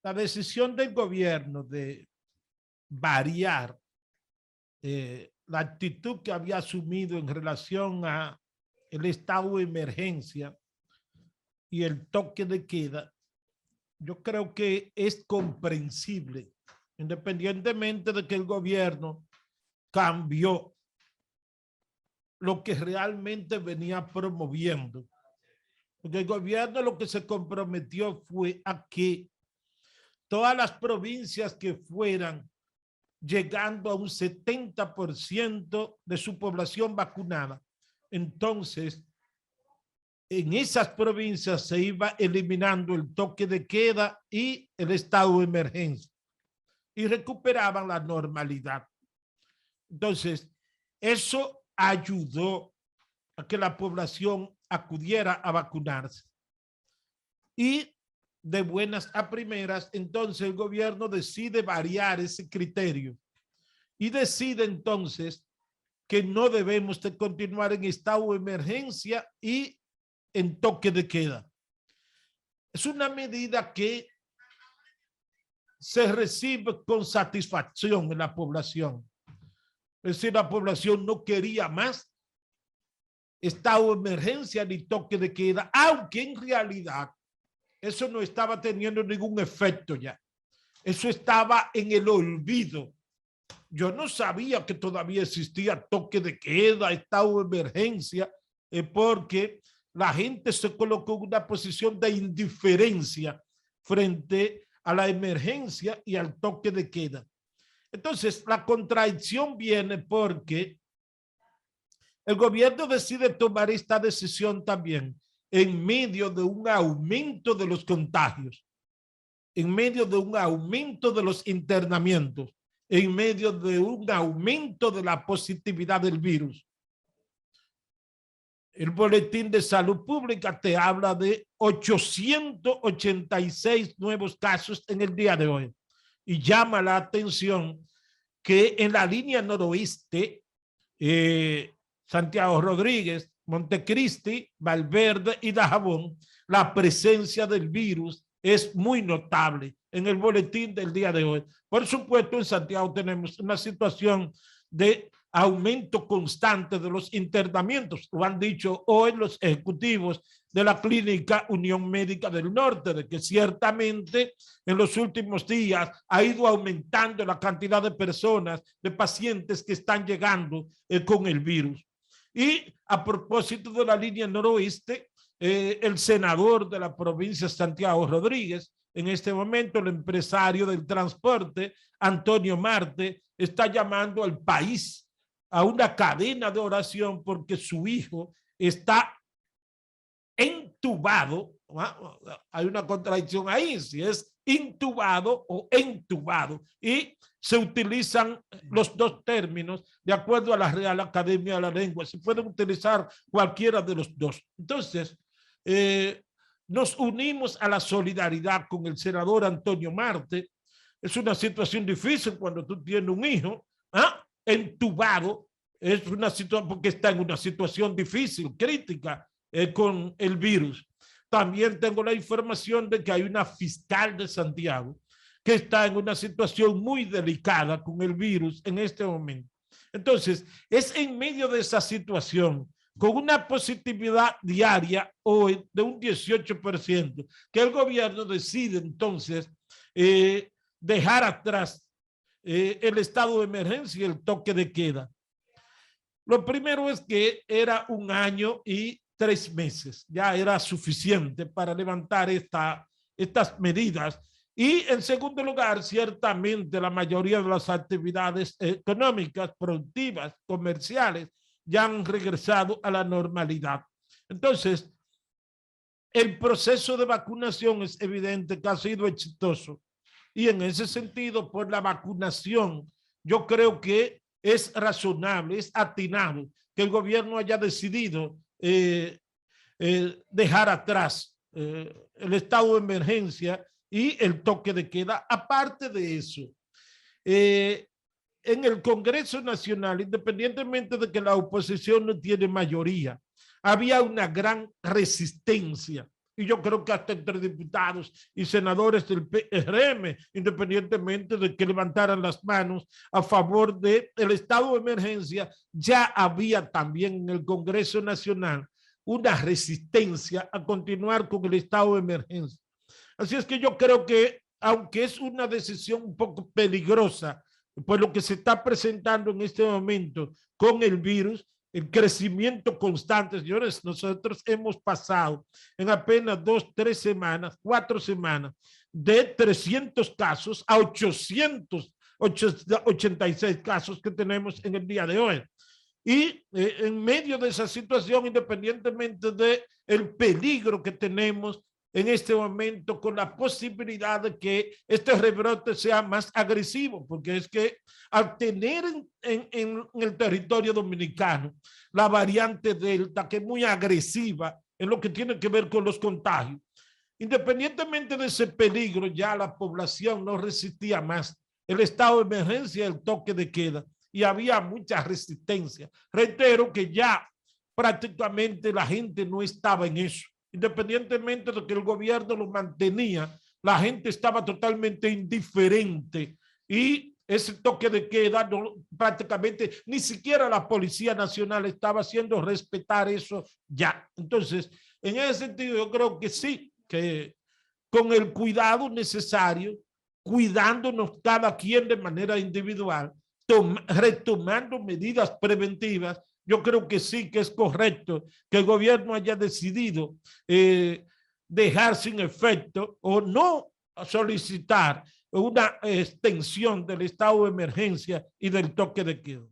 La decisión del gobierno de variar la actitud que había asumido en relación a el estado de emergencia y el toque de queda, yo creo que es comprensible, independientemente de que el gobierno cambió lo que realmente venía promoviendo. Porque el gobierno lo que se comprometió fue a que todas las provincias que fueran llegando a un 70% de su población vacunada, entonces en esas provincias se iba eliminando el toque de queda y el estado de emergencia y recuperaban la normalidad. Entonces, eso ayudó a que la población acudiera a vacunarse. Y de buenas a primeras, entonces el gobierno decide variar ese criterio y decide entonces que no debemos de continuar en estado de emergencia y en toque de queda. Es una medida que se recibe con satisfacción en la población. Es decir, la población no quería más estado de emergencia ni toque de queda, aunque en realidad eso no estaba teniendo ningún efecto ya. Eso estaba en el olvido. Yo no sabía que todavía existía toque de queda, estado de emergencia, porque la gente se colocó en una posición de indiferencia frente a la emergencia y al toque de queda. Entonces, la contradicción viene porque el gobierno decide tomar esta decisión también en medio de un aumento de los contagios, en medio de un aumento de los internamientos, en medio de un aumento de la positividad del virus. El Boletín de Salud Pública te habla de 886 nuevos casos en el día de hoy. Y llama la atención que en la línea noroeste, Santiago Rodríguez, Montecristi, Valverde y Dajabón, la presencia del virus es muy notable en el boletín del día de hoy. Por supuesto, en Santiago tenemos una situación de aumento constante de los internamientos. Lo han dicho hoy los ejecutivos de la Clínica Unión Médica del Norte, de que ciertamente en los últimos días ha ido aumentando la cantidad de personas, de pacientes que están llegando con el virus. Y a propósito de la línea noroeste, el senador de la provincia Santiago Rodríguez, en este momento el empresario del transporte, Antonio Marte, está llamando al país a una cadena de oración porque su hijo está entubado. Hay una contradicción ahí, si es intubado o entubado, y se utilizan los dos términos de acuerdo a la Real Academia de la Lengua. Se pueden utilizar cualquiera de los dos. Entonces, nos unimos a la solidaridad con el senador Antonio Marte. Es una situación difícil cuando tú tienes un hijo entubado, es una situación porque está en una situación difícil, crítica, con el virus. También tengo la información de que hay una fiscal de Santiago que está en una situación muy delicada con el virus en este momento. Entonces, es en medio de esa situación, con una positividad diaria hoy de un 18%, que el gobierno decide entonces dejar atrás el estado de emergencia y el toque de queda. Lo primero es que era 1 año y 3 meses, ya era suficiente para levantar estas medidas. Y en segundo lugar, ciertamente la mayoría de las actividades económicas, productivas, comerciales, ya han regresado a la normalidad. Entonces, el proceso de vacunación es evidente que ha sido exitoso. Y en ese sentido, por la vacunación, yo creo que es razonable, es atinado que el gobierno haya decidido dejar atrás el estado de emergencia y el toque de queda. Aparte de eso, en el Congreso Nacional, independientemente de que la oposición no tiene mayoría, había una gran resistencia y yo creo que hasta entre diputados y senadores del PRM, independientemente de que levantaran las manos a favor del estado de emergencia, ya había también en el Congreso Nacional una resistencia a continuar con el estado de emergencia. Así es que yo creo que, aunque es una decisión un poco peligrosa, pues lo que se está presentando en este momento con el virus, el crecimiento constante, señores, nosotros hemos pasado en apenas 2, 3 semanas, 4 semanas, de 300 casos a 886 casos que tenemos en el día de hoy. Y en medio de esa situación, independientemente del peligro que tenemos en este momento, con la posibilidad de que este rebrote sea más agresivo, porque es que al tener en el territorio dominicano la variante Delta, que es muy agresiva en lo que tiene que ver con los contagios, independientemente de ese peligro, ya la población no resistía más el estado de emergencia, el toque de queda, y había mucha resistencia. Reitero que ya prácticamente la gente no estaba en eso. Independientemente de que el gobierno lo mantenía, la gente estaba totalmente indiferente y ese toque de queda no, prácticamente ni siquiera la Policía Nacional estaba haciendo respetar eso ya. Entonces, en ese sentido yo creo que sí, que con el cuidado necesario, cuidándonos cada quien de manera individual, retomando medidas preventivas, yo creo que sí que es correcto que el gobierno haya decidido dejar sin efecto o no solicitar una extensión del estado de emergencia y del toque de queda.